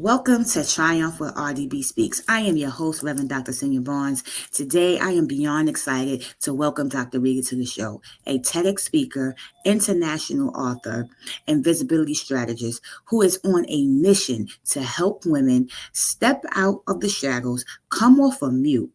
Welcome to Triumph with RDB Speaks. I am your host, Reverend Dr. Xenia Barnes. Today, I am beyond excited to welcome Dr. Rita to the show, a TEDx speaker, international author, and visibility strategist who is on a mission to help women step out of the shadows, come off of mute,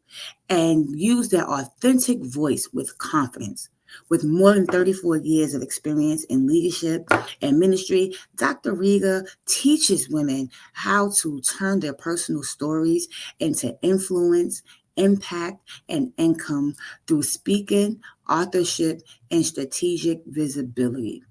and use their authentic voice with confidence. With more than 34 years of experience in leadership and ministry, Dr. Rita teaches women how to turn their personal stories into influence, impact, and income through speaking, authorship, and strategic visibility.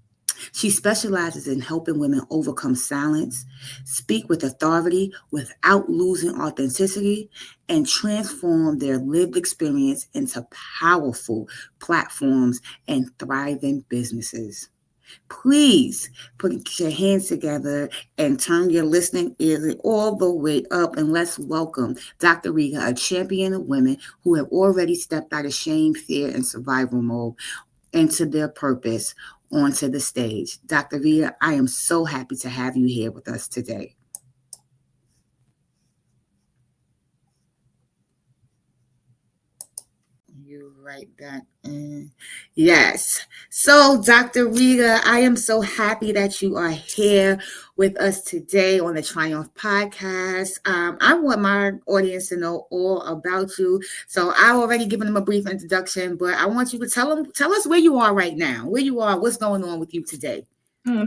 She specializes in helping women overcome silence, speak with authority without losing authenticity, and transform their lived experience into powerful platforms and thriving businesses. Please put your hands together and turn your listening ears all the way up, and let's welcome Dr. Rita, a champion of women who have already stepped out of shame, fear, and survival mode into their purpose onto the stage. Dr. Rita, I am so happy to have you here with us today. You write that in. Yes. So, Dr. Rita, I am so happy that you are here with us today on the Triumph podcast. I want my audience to know all about you. So I already given them a brief introduction, but I want you to tell us where you are right now, where you are, what's going on with you today.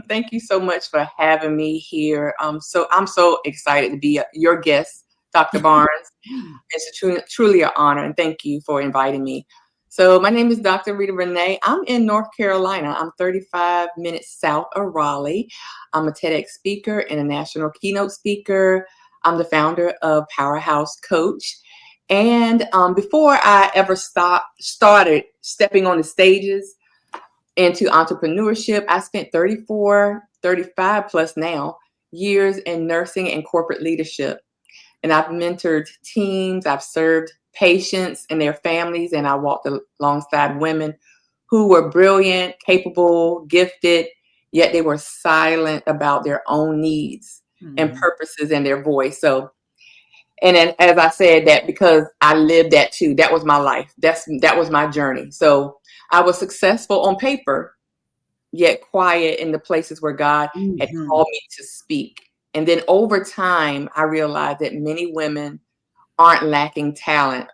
Thank you so much for having me here. So I'm so excited to be your guest, Dr. Barnes. It's truly an honor, and thank you for inviting me. So my name is Dr. Rita Renee. I'm in North Carolina. I'm 35 minutes south of Raleigh. I'm a TEDx speaker and a national keynote speaker. I'm the founder of Powerhouse Coach. And before I ever started stepping on the stages into entrepreneurship, I spent 35 plus now years in nursing and corporate leadership. And I've mentored teams, I've served patients and their families, and I walked alongside women who were brilliant, capable, gifted, yet they were silent about their own needs and purposes and their voice. So, and then, as I said, that because I lived that too, that was my life. That was my journey. So I was successful on paper, yet quiet in the places where God had called me to speak. And then over time, I realized that many women aren't lacking talent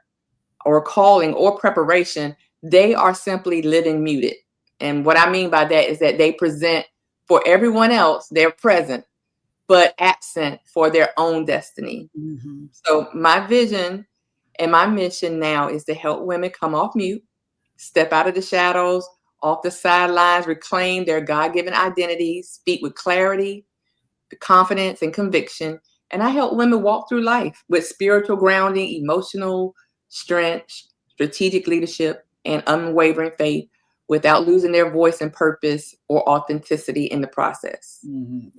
or calling or preparation. They are simply living muted. And what I mean by that is that they present for everyone else, they're present, but absent for their own destiny. So my vision and my mission now is to help women come off mute, step out of the shadows, off the sidelines, reclaim their God-given identities, speak with clarity, confidence, and conviction. And I help women walk through life with spiritual grounding, emotional strength, strategic leadership, and unwavering faith without losing their voice and purpose or authenticity in the process.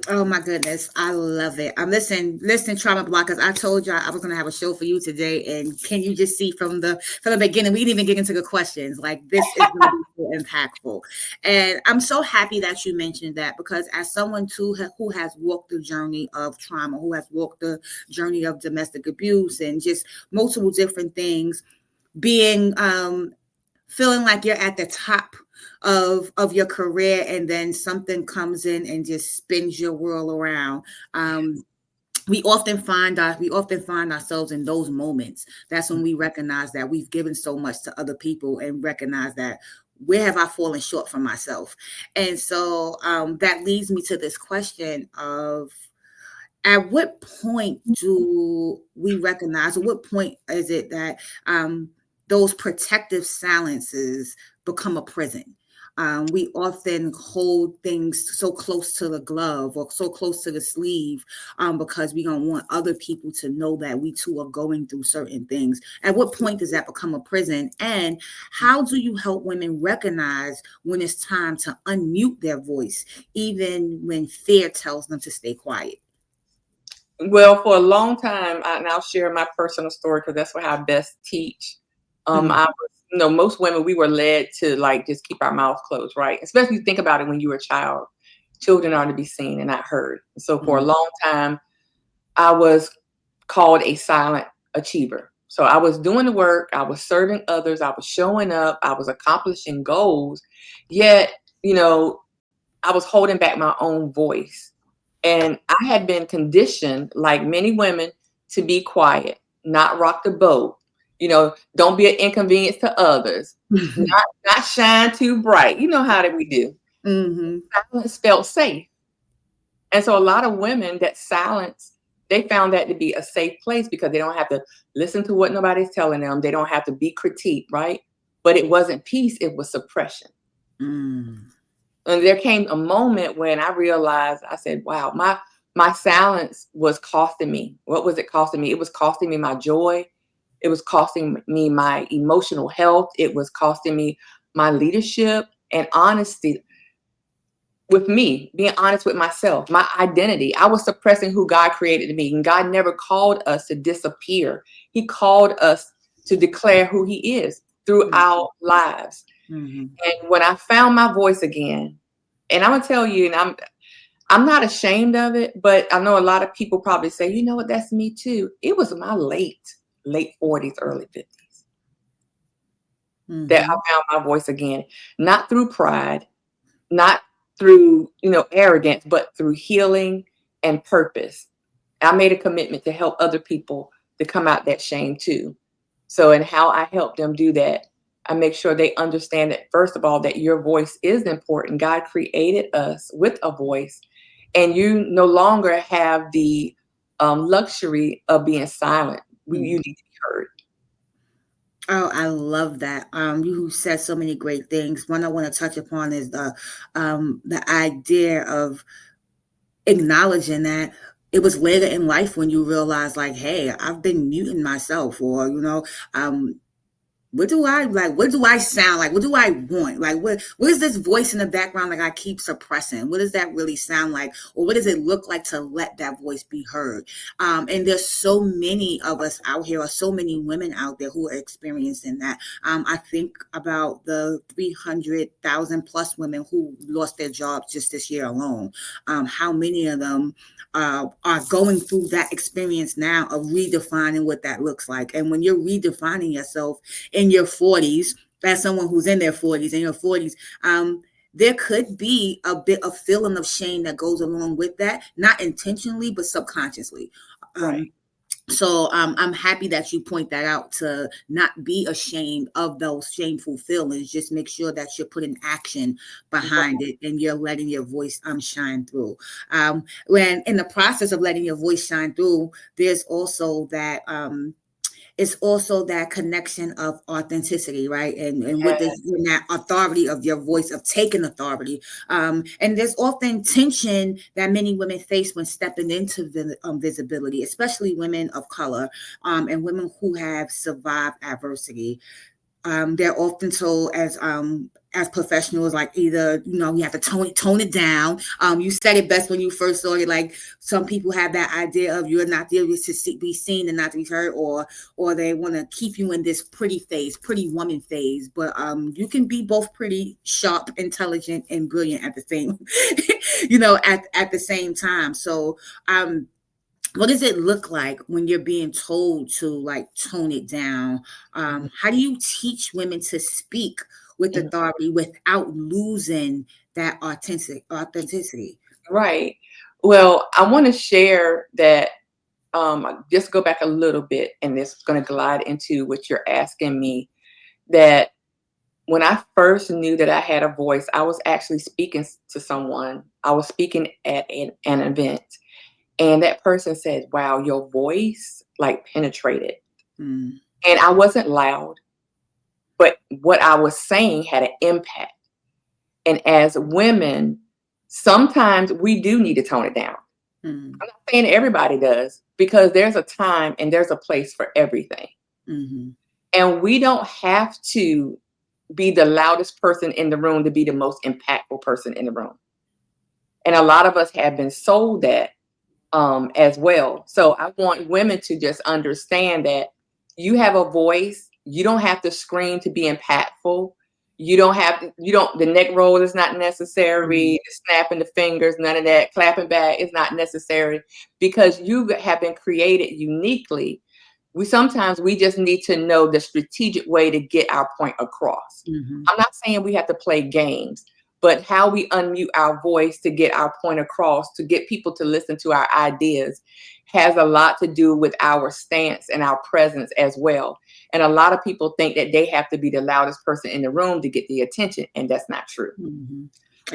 Oh my goodness, I love it. Listen, Trauma Blockers. I told you I was going to have a show for you today, and can you just see from the beginning? We didn't even get into the questions. Like, this is going to be so impactful, and I'm so happy that you mentioned that, because as someone too who has walked the journey of trauma, who has walked the journey of domestic abuse, and just multiple different things, being feeling like you're at the top of your career, and then something comes in and just spins your world around. We often find ourselves in those moments. That's when we recognize that we've given so much to other people, and recognize that where have I fallen short from myself. And so that leads me to this question of, at what point do we recognize, or what point is it that those protective silences become a prison? We often hold things so close to the glove or so close to the sleeve because we don't want other people to know that we too are going through certain things. At what point does that become a prison? And how do you help women recognize when it's time to unmute their voice, even when fear tells them to stay quiet? Well, for a long time, and I'll share my personal story because that's how I best teach. I was, most women, we were led to just keep our mouths closed, right? Especially if you think about it when you were a child. Children are to be seen and not heard. So for a long time, I was called a silent achiever. So I was doing the work, I was serving others, I was showing up, I was accomplishing goals, yet, you know, I was holding back my own voice. And I had been conditioned, like many women, to be quiet, not rock the boat. Don't be an inconvenience to others, not shine too bright. You know how that we do. Mm-hmm. Silence felt safe. And so a lot of women, that silence, they found that to be a safe place because they don't have to listen to what nobody's telling them. They don't have to be critiqued, right? But it wasn't peace, it was suppression. Mm. And there came a moment when I realized, I said, wow, my silence was costing me. What was it costing me? It was costing me my joy. It was costing me my emotional health. It was costing me my leadership and honesty with me, being honest with myself, my identity. I was suppressing who God created me. And God never called us to disappear. He called us to declare who He is through our lives. Mm-hmm. And when I found my voice again, and I'm gonna tell you, and I'm not ashamed of it, but I know a lot of people probably say, you know what, that's me too. It was my late 40s, early 50s that Mm-hmm. I found my voice again, not through pride, not through, arrogance, but through healing and purpose. I made a commitment to help other people to come out that shame too. So, and how I help them do that, I make sure they understand that, first of all, that your voice is important. God created us with a voice, and you no longer have the luxury of being silent. You need to be heard. Oh, I love that. You said so many great things. One I want to touch upon is the idea of acknowledging that it was later in life when you realize, like, hey, I've been muting myself, or what do I like? What do I sound like? What do I want? Like, what is this voice in the background like I keep suppressing? What does that really sound like? Or what does it look like to let that voice be heard? And there's so many of us out here, or so many women out there who are experiencing that. I think about the 300,000 plus women who lost their jobs just this year alone. How many of them are going through that experience now of redefining what that looks like? And when you're redefining yourself in your 40s, as someone who's in their 40s, in your 40s, there could be a bit of feeling of shame that goes along with that, not intentionally, but subconsciously. Right. So I'm happy that you point that out, to not be ashamed of those shameful feelings. Just make sure that you're putting action behind it and you're letting your voice shine through. When in the process of letting your voice shine through, there's also that it's also that connection of authenticity, right? And with this, Yes. that authority of your voice, of taking authority. And there's often tension that many women face when stepping into visibility, especially women of color, and women who have survived adversity. They're often told as professionals, like, either you have to tone it down. You said it best when you first saw it. Like, some people have that idea of you're not there to be seen and not to be heard, or they want to keep you in this pretty woman phase. But you can be both pretty, sharp, intelligent, and brilliant at the same at the same time. So what does it look like when you're being told to, like, tone it down? How do you teach women to speak with Mhm. authority without losing that authenticity? Right. Well, I want to share that. Just go back a little bit, and this is going to glide into what you're asking me. That when I first knew that I had a voice, I was actually speaking to someone. I was speaking at an event, and that person said, "Wow, your voice like penetrated." Mm, And I wasn't loud, but what I was saying had an impact. And as women, sometimes we do need to tone it down. mm, I'm not saying everybody does, because there's a time and there's a place for everything. mhm, And we don't have to be the loudest person in the room to be the most impactful person in the room. And a lot of us have been sold that as well. So I want women to just understand that you have a voice. You don't have to scream to be impactful. The neck roll is not necessary, the snapping the fingers, none of that, clapping back is not necessary, because you have been created uniquely. We just need to know the strategic way to get our point across. I'm not saying we have to play games, but how we unmute our voice to get our point across, to get people to listen to our ideas, has a lot to do with our stance and our presence as well. And a lot of people think that they have to be the loudest person in the room to get the attention, and that's not true.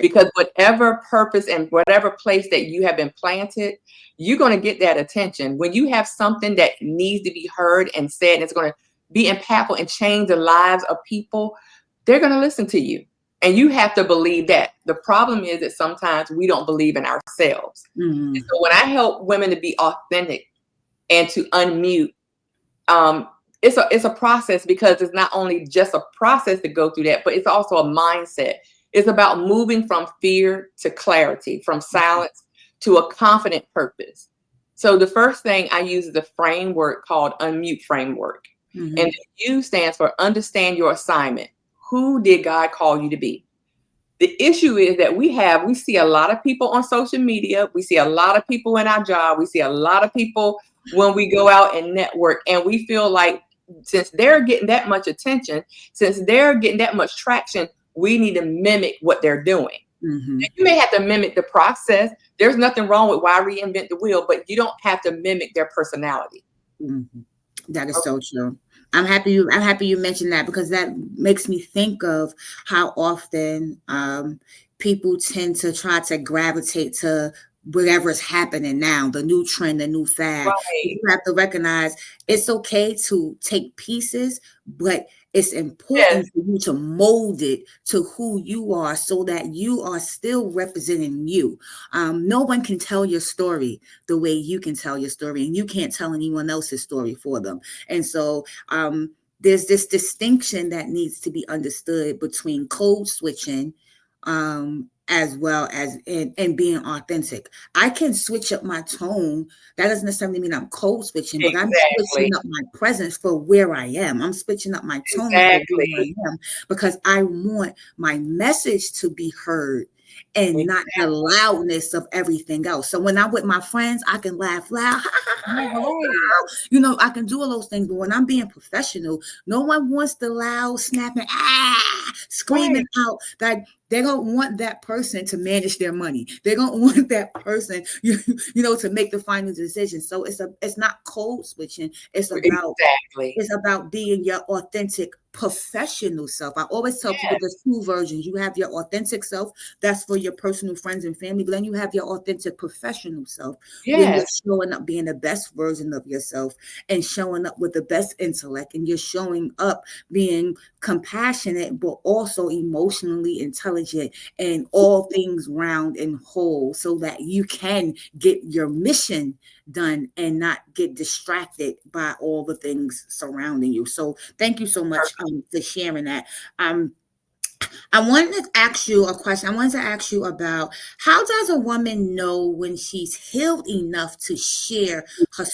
Because whatever purpose and whatever place that you have been planted, you're going to get that attention. When you have something that needs to be heard and said, and it's going to be impactful and change the lives of people, they're going to listen to you. And you have to believe that. The problem is that sometimes we don't believe in ourselves. And so when I help women to be authentic and to unmute, it's a process, because it's not only just a process to go through that, but it's also a mindset. It's about moving from fear to clarity, from silence to a confident purpose. So the first thing I use is a framework called Unmute Framework. And the U stands for understand your assignment. Who did God call you to be? The issue is that we see a lot of people on social media. We see a lot of people in our job. We see a lot of people when we go out and network, and we feel like since they're getting that much attention, since they're getting that much traction, we need to mimic what they're doing. And you may have to mimic the process. There's nothing wrong with why reinvent the wheel, but you don't have to mimic their personality. That is so true. I'm happy you mentioned that, because that makes me think of how often people tend to try to gravitate to whatever is happening now, the new trend, the new fad. You have to recognize it's okay to take pieces, but it's important for you to mold it to who you are, so that you are still representing you. No one can tell your story the way you can tell your story, and you can't tell anyone else's story for them. And so there's this distinction that needs to be understood between code switching as well as and being authentic. I can switch up my tone. That doesn't necessarily mean I'm code switching, but I'm switching up my presence for where I am. I'm switching up my tone for where I am, because I want my message to be heard and not the loudness of everything else. So when I'm with my friends, I can laugh loud. I can do all those things. But when I'm being professional, no one wants the loud snapping, screaming out. Like, they don't want that person to manage their money. They don't want that person, to make the final decision. So it's not code switching. It's about being your authentic professional self. I always tell people there's two versions. You have your authentic self, that's for your personal friends and family, but then you have your authentic professional self, when you're showing up being the best version of yourself and showing up with the best intellect, and you're showing up being compassionate, but also emotionally intelligent and all things round and whole, so that you can get your mission done and not get distracted by all the things surrounding you. So thank you so much for sharing that. I wanted to ask you a question. I wanted to ask you about, how does a woman know when she's healed enough to share her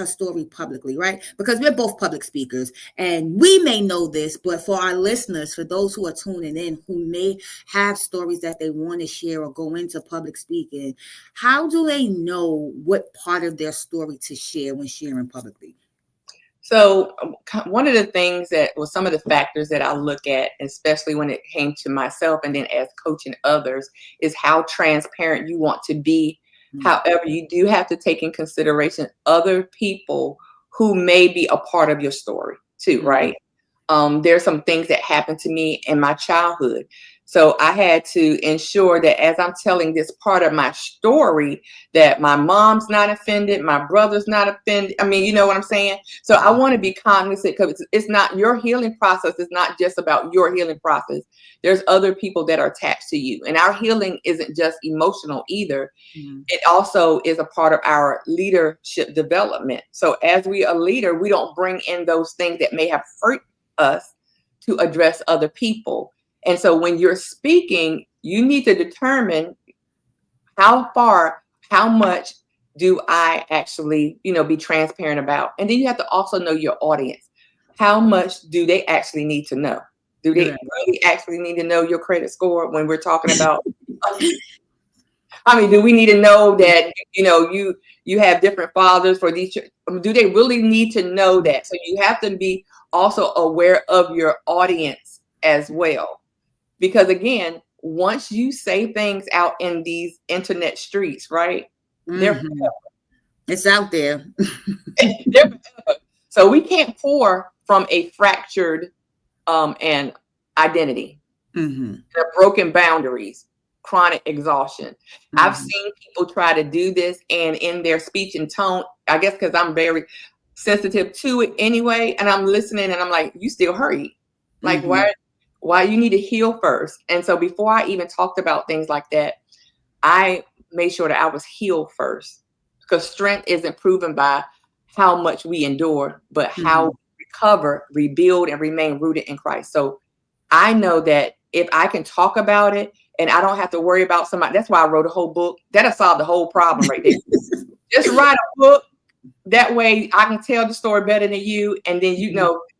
story publicly, right? Because we're both public speakers, and we may know this, but for our listeners, for those who are tuning in, who may have stories that they want to share or go into public speaking, how do they know what part of their story to share when sharing publicly? So one of the things that was some of the factors that I look at, especially when it came to myself and then as coaching others, is how transparent you want to be. However, you do have to take in consideration other people who may be a part of your story too, right? There's some things that happened to me in my childhood. So I had to ensure that as I'm telling this part of my story, that my mom's not offended, my brother's not offended. I mean, you know what I'm saying? So I want to be cognizant, because it's not your healing process. It's not just about your healing process. There's other people that are attached to you. And our healing isn't just emotional either. It also is a part of our leadership development. So as we are a leader, we don't bring in those things that may have hurt us to address other people. And so when you're speaking, you need to determine how much do I actually, be transparent about? And then you have to also know your audience. How much do they actually need to know? Do they Right. really actually need to know your credit score when we're talking about? I mean, do we need to know that you have different fathers for these? Do they really need to know that? So you have to be also aware of your audience as well, because again, once you say things out in these internet streets, right? They're Mm-hmm. It's out there. they're so we can't pour from a fractured and identity. Mm-hmm. The broken boundaries, chronic exhaustion. I've Mm-hmm. seen people try to do this, and in their speech and tone, I guess because I'm very sensitive to it anyway, and I'm listening, and I'm like, you still hurry. Like, Mm-hmm. why you need to heal first? And so before I even talked about things like that, I made sure that I was healed first, because strength isn't proven by how much we endure, but how Mm-hmm. we recover, rebuild, and remain rooted in Christ. So I know that if I can talk about it and I don't have to worry about somebody, that's why I wrote a whole book. That'll solve the whole problem right there. Just write a book. That way I can tell the story better than you. And then,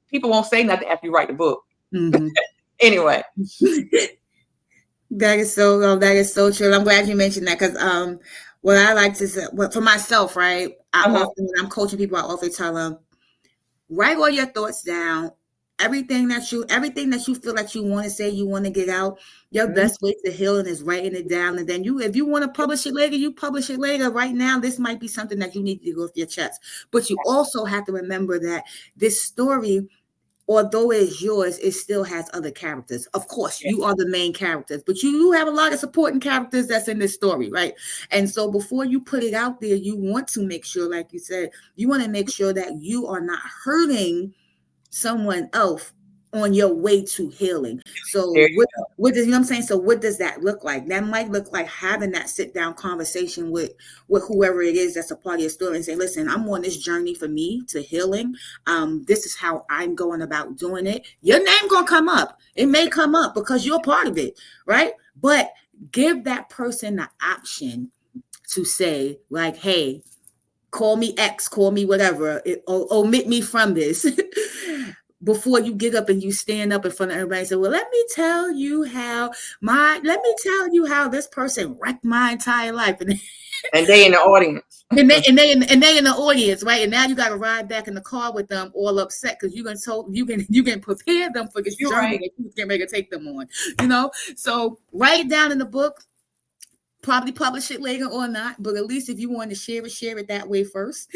people won't say nothing after you write the book. Mm-hmm. Anyway. That is so true. I'm glad you mentioned that because what I like to say, well, for myself, right? I often when I'm coaching people, I often tell them, write all your thoughts down. Everything that you feel that you want to say, you want to get out. Your best way to healing is writing it down, and then if you want to publish it later, you publish it later. Right now, this might be something that you need to go off your chest, but you also have to remember that this story, although it is yours, it still has other characters. Of course, you are the main characters, but you have a lot of supporting characters that's in this story, right? And so before you put it out there, you want to make sure, like you said, you want to make sure that you are not hurting someone else on your way to healing. So what does, I'm saying? So what does that look like? That might look like having that sit down conversation with whoever it is that's a part of your story and say, listen, I'm on this journey for me to healing. This is how I'm going about doing it. Your name gonna come up. It may come up because you're a part of it, right? But give that person the option to say, like, hey, call me X, call me whatever, omit me from this. Before you get up and you stand up in front of everybody and say, well, let me tell you how this person wrecked my entire life. And they in the audience. and they in the audience, right? And now you got to ride back in the car with them all upset because you can prepare them for this journey that you can make it take them on, So write it down in the book. Probably publish it later or not, but at least if you want to share it that way first.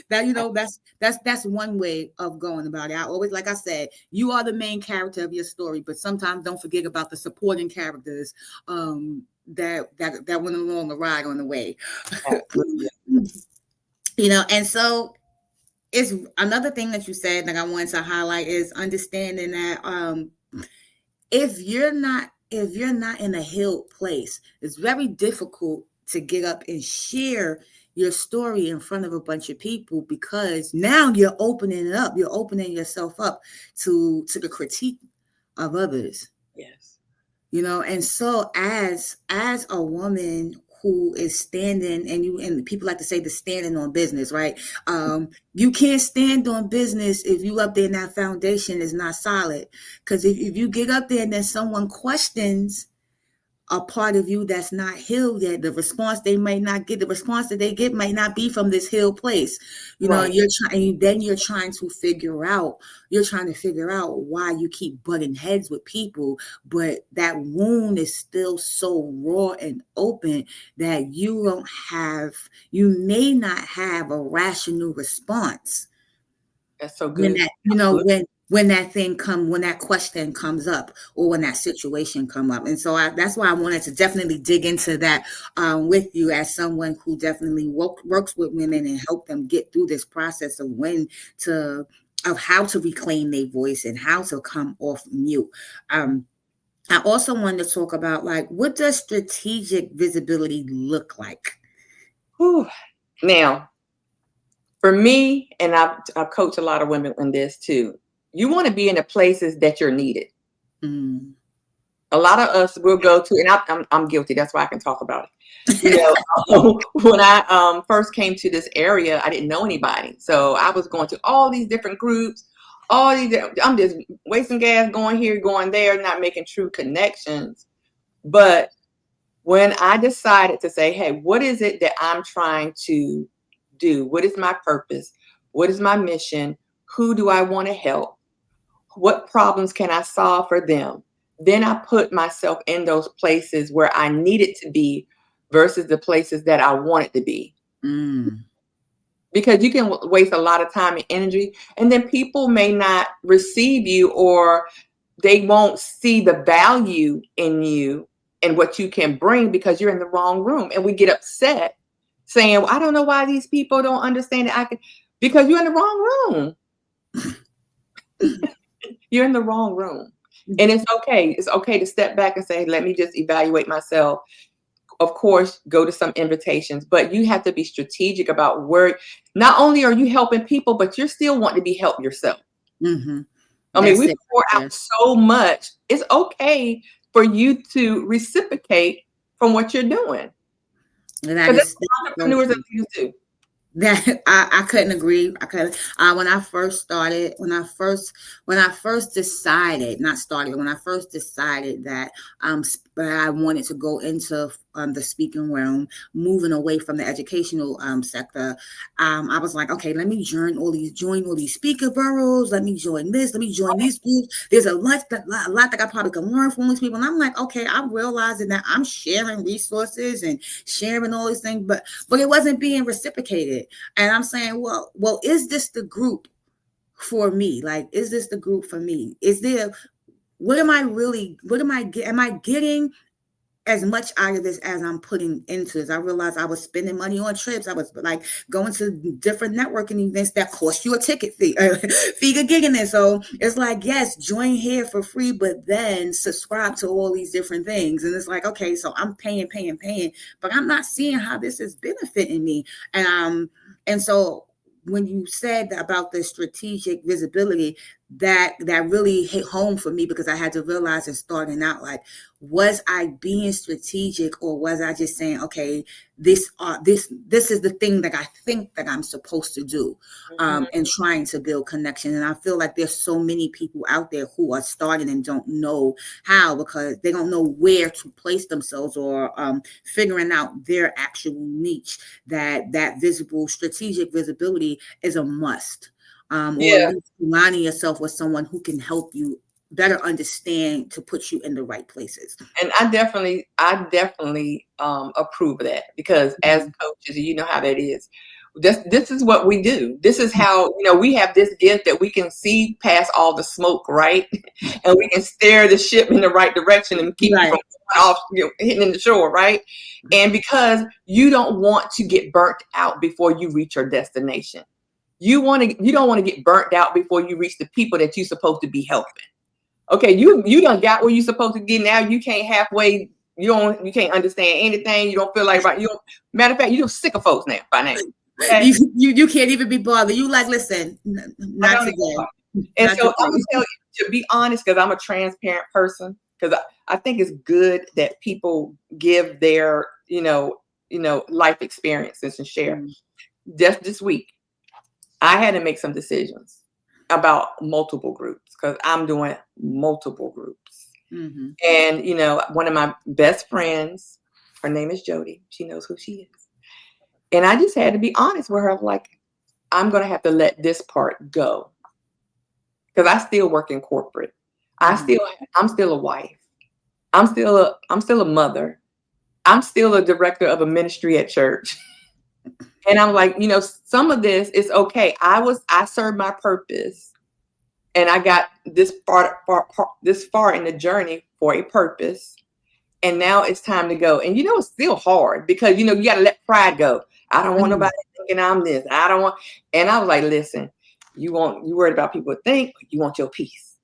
That that's one way of going about it. I always, like I said, you are the main character of your story, but sometimes don't forget about the supporting characters that went along the ride on the way. And so it's another thing that you said that I wanted to highlight is understanding that if you're not in a healed place, it's very difficult to get up and share your story in front of a bunch of people, because now you're opening it up. You're opening yourself up to the critique of others. Yes. And so as a woman who is standing, and people like to say the standing on business, right? You can't stand on business if you up there and that foundation is not solid. Because if you get up there and then someone questions a part of you that's not healed yet, the response they might not get, the response that they get might not be from this healed place. You're trying to figure out why you keep butting heads with people, but that wound is still so raw and open that you may not have a rational response. That's so good. When that question comes up, or when that situation come up. And so that's why I wanted to definitely dig into that with you, as someone who definitely works with women and help them get through this process of how to reclaim their voice and how to come off mute. I also wanted to talk about, like, what does strategic visibility look like? Whew. Now, for me, and I've coached a lot of women on this too, you want to be in the places that you're needed. Mm. A lot of us will go to, and I'm guilty, that's why I can talk about it. When I first came to this area, I didn't know anybody. So I was going to all these different groups, all these, I'm just wasting gas going here, going there, not making true connections. But when I decided to say, hey, what is it that I'm trying to do? What is my purpose? What is my mission? Who do I want to help? What problems can I solve for them? Then I put myself in those places where I needed to be versus the places that I wanted to be. Mm. Because you can waste a lot of time and energy, and then people may not receive you, or they won't see the value in you and what you can bring because you're in the wrong room. And we get upset saying, well, I don't know why these people don't understand that I can, because you're in the wrong room. You're in the wrong room. And it's okay. It's okay to step back and say, let me just evaluate myself. Of course, go to some invitations, but you have to be strategic about where, not only are you helping people, but you're still wanting to be helped yourself. Mm-hmm. I mean, That's we it. pour out Yes. so much. It's okay for you to reciprocate from what you're doing. That Because that's is what so entrepreneurs true. have to do. That I couldn't agree. I couldn't. When I first started, when I first decided, not started, when I first decided that I wanted to go into the speaking realm, moving away from the educational sector, I was like, okay, let me join all these speaker bureaus. Let me join this. Let me join these groups. There's a lot that I probably can learn from these people. And I'm like, okay, I'm realizing that I'm sharing resources and sharing all these things, but it wasn't being reciprocated. And I'm saying, well, is this the group for me? Like, is this the group for me? Is there, what am I getting as much out of this as I'm putting into this? I realized I was spending money on trips. I was like going to different networking events that cost you a ticket fee, fee of gigging it. So it's like, yes, join here for free, but then subscribe to all these different things. And it's like, okay, so I'm paying, but I'm not seeing how this is benefiting me. And so when you said about the strategic visibility, that really hit home for me, because I had to realize in starting out, like, was I being strategic, or was I just saying, okay, this is the thing that I think that I'm supposed to do, and trying to build connection. And I feel like there's so many people out there who are starting and don't know how, because they don't know where to place themselves, or figuring out their actual niche. That visible strategic visibility is a must, or at Yeah. least aligning yourself with someone who can help you better understand to put you in the right places. And I definitely approve of that, because as Mhm. coaches, you know how that is. This is what we do. This is how, we have this gift that we can see past all the smoke, right? And we can steer the ship in the right direction and keep you Right. from going off, hitting the shore, right? And because you don't want to get burnt out before you reach your destination. You don't want to get burnt out before you reach the people that you're supposed to be helping. Okay, you done got where you're supposed to get. Now you can't halfway. You can't understand anything. You don't feel like right. Matter of fact, you're sick of folks now by now. Okay, You can't even be bothered. You like, listen, I not don't even today. know. And Not so I'm gonna today. tell you, to be honest, because I'm a transparent person. Because I think it's good that people give their life experiences and share. Mm, Just this week, I had to make some decisions about multiple groups, because I'm doing multiple groups. mm-hmm. And, one of my best friends, her name is Jody. She knows who she is. And I just had to be honest with her. Like, I'm going to have to let this part go, because I still work in corporate. Mm-hmm. I'm still a wife. I'm still a mother. I'm still a director of a ministry at church. And I'm like, some of this is okay. I served my purpose, and I got this far in the journey for a purpose. And now it's time to go. And it's still hard, because you got to let pride go. I don't want Mm-hmm. nobody thinking I'm this. I don't want. And I was like, listen, you worried about people think, or you want your peace?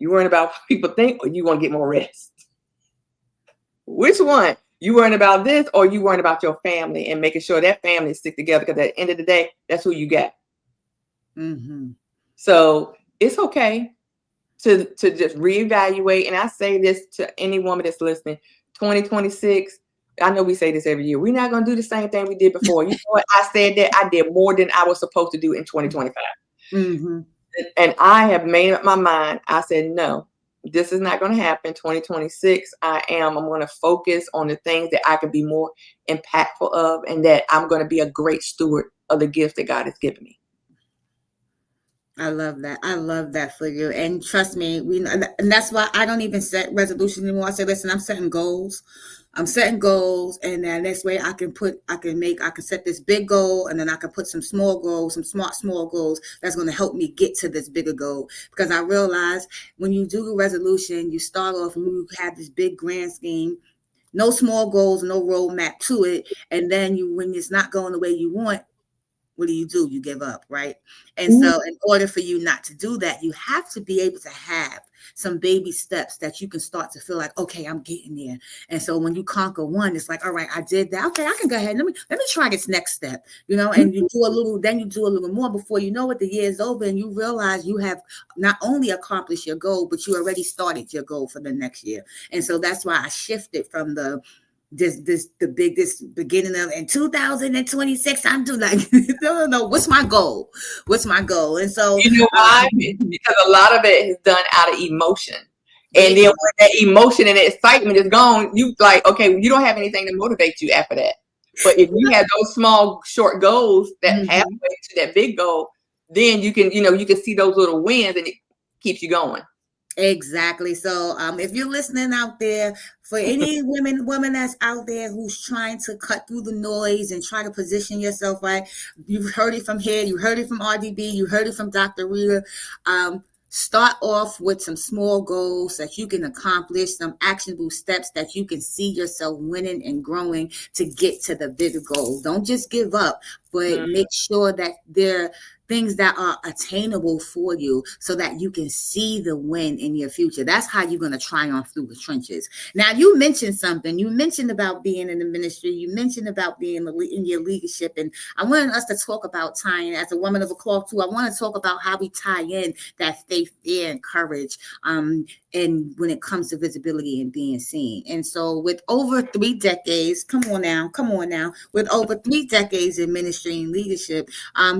You worried about what people think, or you want to get more rest? Which one? You worrying about this, or you worrying about your family and making sure that family stick together? Because at the end of the day, that's who you got. Mm-hmm. So it's okay to just reevaluate. And I say this to any woman that's listening, 2026, I know we say this every year. We're not going to do the same thing we did before. You know what? I said that I did more than I was supposed to do in 2025. Mm-hmm. And I have made up my mind. I said, no, this is not going to happen. 2026, I'm going to focus on the things that I can be more impactful of, and that I'm going to be a great steward of the gifts that God has given me. I love that. I love that for you. And trust me, and that's why I don't even set resolutions anymore. I say, listen, I'm setting goals. I'm setting goals, and then this way I can set this big goal, and then I can put some small goals, some small goals that's going to help me get to this bigger goal. Because I realize when you do a resolution, you start off and you have this big grand scheme, no small goals, no roadmap to it, and then when it's not going the way you want, what do? You give up, right? And so in order for you not to do that, you have to be able to have some baby steps that you can start to feel like, okay, I'm getting there. And so when you conquer one, it's like, all right, I did that. Okay, I can go ahead. Let me try this next step, and you do a little, then you do a little more. Before you know it, the year is over and you realize you have not only accomplished your goal, but you already started your goal for the next year. And so that's why I shifted from this beginning of in 2026. I'm doing like no, what's my goal? And so You know why? Because a lot of it is done out of emotion. And then when that emotion and the excitement is gone, you like, okay, you don't have anything to motivate you after that. But if you have those small, short goals that halfway to that big goal, then you can see those little wins, and it keeps you going. Exactly. So if you're listening out there, for any woman that's out there who's trying to cut through the noise and try to position yourself right, you've heard it from here, you heard it from RDB, you heard it from Dr. Rita. Start off with some small goals that you can accomplish, some actionable steps that you can see yourself winning and growing to get to the bigger goal. Don't just give up, but make sure that they're things that are attainable for you so that you can see the win in your future. That's how you're going to triumph through the trenches. Now, you mentioned something. You mentioned about being in the ministry. You mentioned about being in your leadership. And I wanted us to talk about tying, as a woman of a cloth too, I want to talk about how we tie in that faith, fear, and courage. And when it comes to visibility and being seen. And so with over 3 decades, come on now, with over 3 decades in ministry and leadership,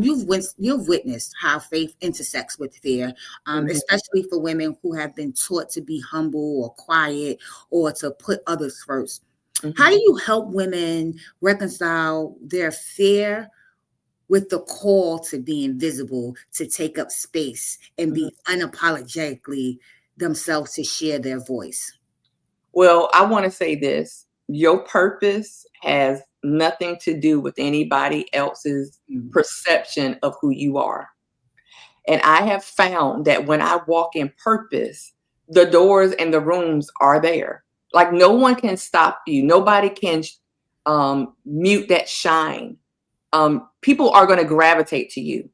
you've witnessed how faith intersects with fear, especially for women who have been taught to be humble or quiet or to put others first. How do you help women reconcile their fear with the call to being visible, to take up space and be unapologetically themselves, to share their voice? Well, I want to say this. Your purpose has nothing to do with anybody else's perception of who you are. And I have found that when I walk in purpose, the doors and the rooms are there. Like no one can stop you. Nobody can mute that shine. People are going to gravitate to you.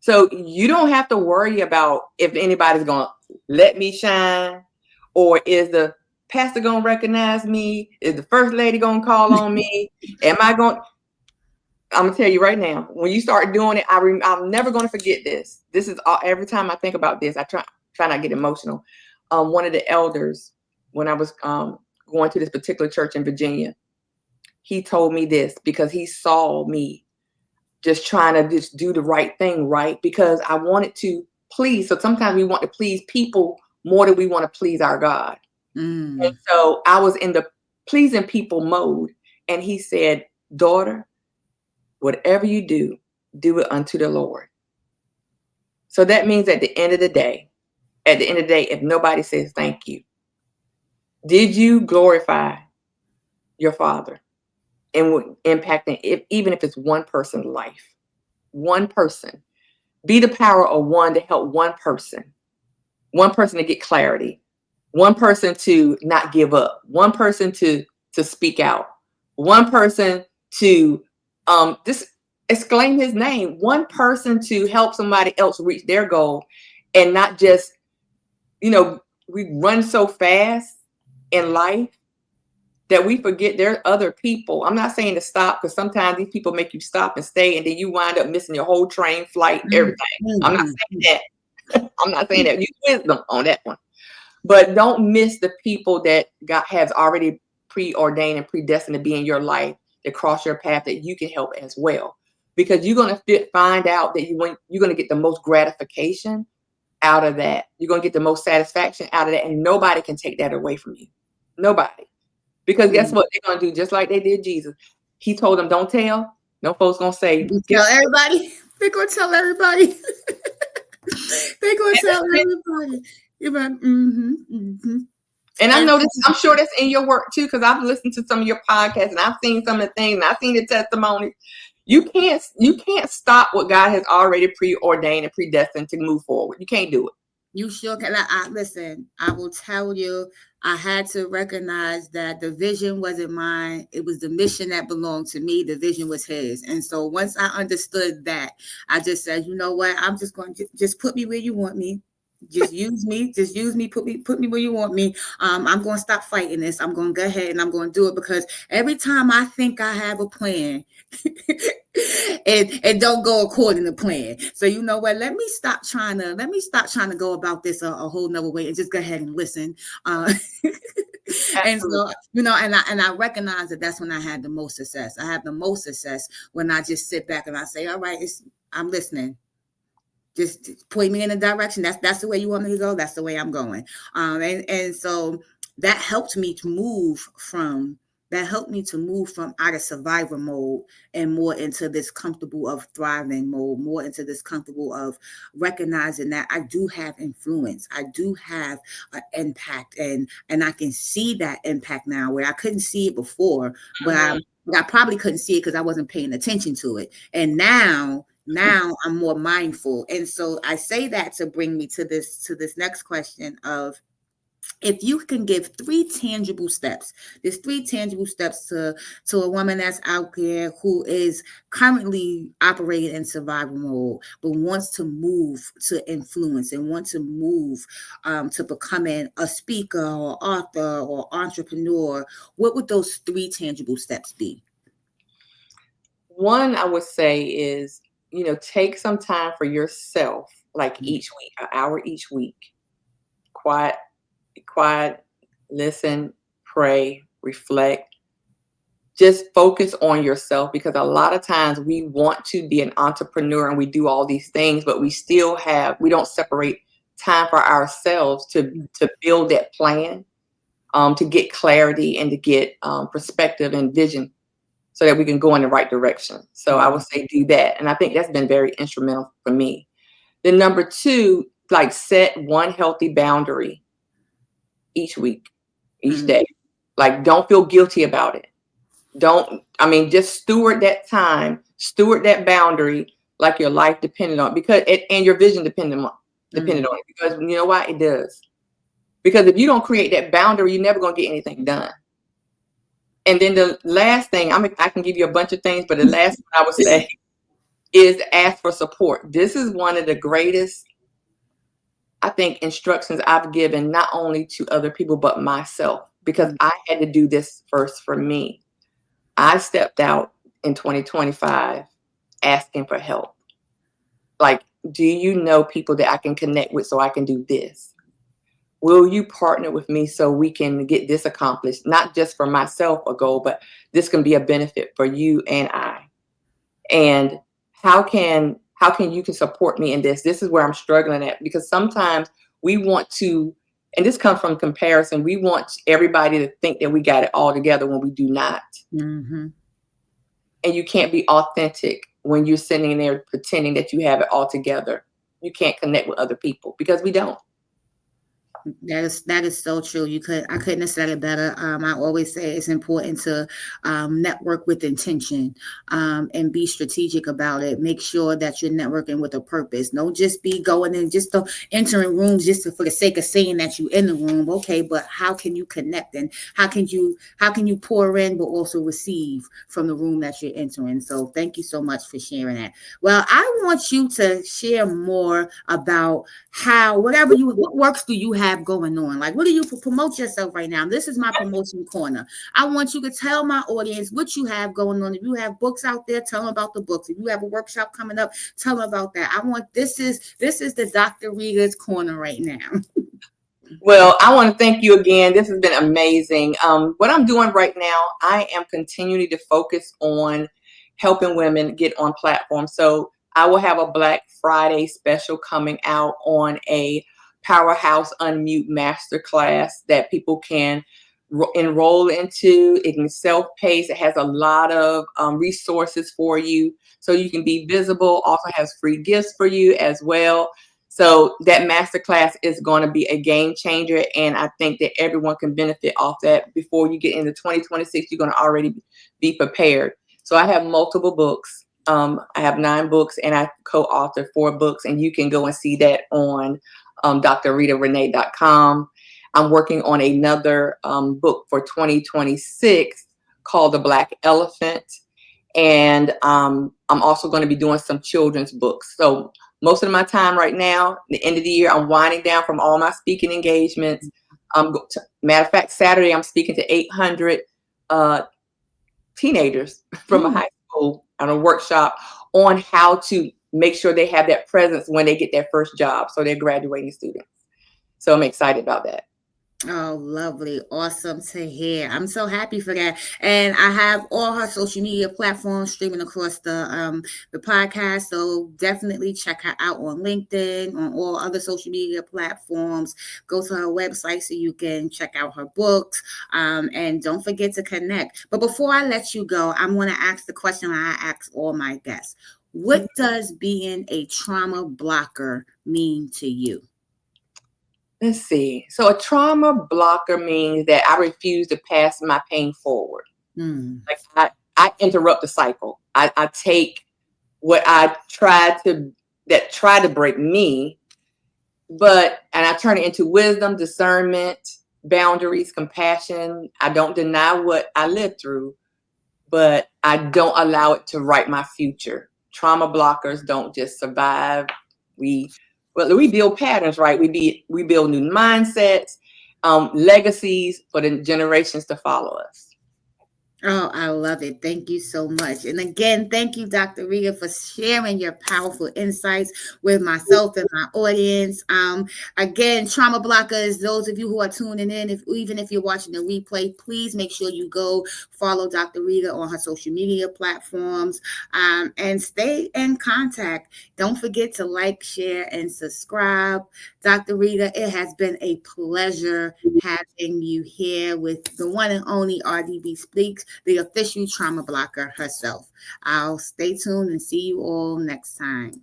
So you don't have to worry about if anybody's going to let me shine, or is the pastor going to recognize me? Is the first lady going to call on me? I'm going to tell you right now, when you start doing it, I'm never going to forget this. This is every time I think about this, I try not to get emotional. One of the elders, when I was going to this particular church in Virginia, he told me this because he saw me just trying to just do the right thing, right? Because I wanted to please. So sometimes we want to please people more than we want to please our God. And so I was in the pleasing people mode. And he said, daughter, whatever you do, do it unto the Lord. So that means at the end of the day, if nobody says thank you, did you glorify your Father and impacting, even if it's one person's life? One person. Be the power of one to help one person to get clarity, one person to not give up, one person to speak out, one person to just exclaim his name, one person to help somebody else reach their goal, and not just, we run so fast in life that we forget there are other people. I'm not saying to stop, because sometimes these people make you stop and stay, and then you wind up missing your whole train, flight, everything. I'm not saying that. I'm not saying that. Use wisdom on that one. But don't miss the people that God has already preordained and predestined to be in your life, that cross your path, that you can help as well. because you're going to find out that you're going to get the most gratification out of that. You're going to get the most satisfaction out of that. And nobody can take that away from you. Nobody. Because guess what? They're going to do just like they did Jesus. He told them, don't tell. No folks going to say. Tell everybody. They're going to tell everybody. They're going to tell everybody. And I know this, I'm sure that's in your work too, because I've listened to some of your podcasts and I've seen some of the things and I've seen the testimonies. You can't stop what God has already preordained and predestined to move forward. You can't do it. You sure can. Listen, I will tell you, I had to recognize that the vision wasn't mine. It was the mission that belonged to me. The vision was his. And so once I understood that, I just said, you know what? I'm just going to just put me where you want me. Just use me, put me where you want me. I'm going to stop fighting this. I'm going to go ahead and I'm going to do it, because every time I think I have a plan, it don't go according to plan. So you know what? Let me stop trying to go about this a whole nother way and just go ahead and listen. And so, you know, and I recognize that that's when I had the most success. I have the most success when I just sit back and I say, all right, I'm listening. Just point me in a direction. That's the way you want me to go. That's the way I'm going. And so that helped me to move from out of survivor mode and more into this comfortable of thriving mode, more into this comfortable of recognizing that I do have influence. I do have an impact, and I can see that impact now where I couldn't see it before, but I probably couldn't see it because I wasn't paying attention to it. And now I'm more mindful. And so I say that to bring me to this next question of, if you can give three tangible steps, there's three tangible steps to a woman that's out there who is currently operating in survival mode, but wants to move to influence and want to move to becoming a speaker or author or entrepreneur, what would those three tangible steps be? One, I would say is, take some time for yourself, like each week, an hour each week. Be quiet, listen, pray, reflect. Just focus on yourself, because a lot of times we want to be an entrepreneur and we do all these things, but we don't separate time for ourselves to build that plan, to get clarity and to get perspective and vision, so that we can go in the right direction. So I would say do that. And I think that's been very instrumental for me. Then number two, like set one healthy boundary each week, each day. Like, don't feel guilty about it. Just steward that time, steward that boundary like your life depended on it, and your vision depended on it. Because you know why? It does. Because if you don't create that boundary, you're never going to get anything done. And then the last thing, I can give you a bunch of things, but the last one I would say is ask for support. This is one of the greatest, I think, instructions I've given, not only to other people, but myself, because I had to do this first for me. I stepped out in 2025 asking for help. Like, do you know people that I can connect with so I can do this? Will you partner with me so we can get this accomplished? Not just for myself a goal, but this can be a benefit for you and I. And how can you support me in this? This is where I'm struggling at, because sometimes we want to, and this comes from comparison, we want everybody to think that we got it all together when we do not. And you can't be authentic when you're sitting there pretending that you have it all together. You can't connect with other people, because we don't. That is so true. I couldn't have said it better. I always say it's important to network with intention, and be strategic about it. Make sure that you're networking with a purpose. Don't just be going and just entering rooms just for the sake of saying that you're in the room. Okay, but how can you connect, and how can you pour in but also receive from the room that you're entering? So thank you so much for sharing that. Well, I want you to share more about what works do you have going on? Like, what do you promote yourself right now? This is my promotion corner. I want you to tell my audience what you have going on. If you have books out there, tell them about the books. If you have a workshop coming up, tell them about that. This is the Dr. Rita's corner right now. Well, I want to thank you again. This has been amazing. What I'm doing right now, I am continuing to focus on helping women get on platforms. So I will have a Black Friday special coming out on a Powerhouse Unmute Masterclass that people can enroll into. It can self-paced. It has a lot of resources for you so you can be visible. Also has free gifts for you as well. So that masterclass is going to be a game changer, and I think that everyone can benefit off that. Before you get into 2026, you're going to already be prepared. So I have multiple books. I have 9 books, and I co-authored 4 books, and you can go and see that on drritarenee.com. I'm working on another book for 2026 called The Black Elephant. And I'm also going to be doing some children's books. So most of my time right now, the end of the year, I'm winding down from all my speaking engagements. Matter of fact, Saturday, I'm speaking to 800 teenagers from a high school on a workshop on how to make sure they have that presence when they get their first job. So they're graduating students. So I'm excited about that. Oh, lovely. Awesome to hear. I'm so happy for that. And I have all her social media platforms streaming across the podcast. So definitely check her out on LinkedIn, on all other social media platforms. Go to her website so you can check out her books. And don't forget to connect. But before I let you go, I'm going to ask the question I ask all my guests. What does being a trauma blocker mean to you? Let's see. So a trauma blocker means that I refuse to pass my pain forward. Like I interrupt the cycle. I take what I try to break me, and I turn it into wisdom, discernment, boundaries, compassion. I don't deny what I lived through, but I don't allow it to write my future. Trauma blockers don't just survive. We build patterns, right? We build new mindsets, legacies for the generations to follow us. Oh, I love it. Thank you so much. And again, thank you, Dr. Rita, for sharing your powerful insights with myself and my audience. Again, trauma blockers, those of you who are tuning in, even if you're watching the replay, please make sure you go follow Dr. Rita on her social media platforms, and stay in contact. Don't forget to like, share, and subscribe. Dr. Rita, it has been a pleasure having you here with the one and only RDB Speaks, the official trauma blocker herself. I'll stay tuned and see you all next time.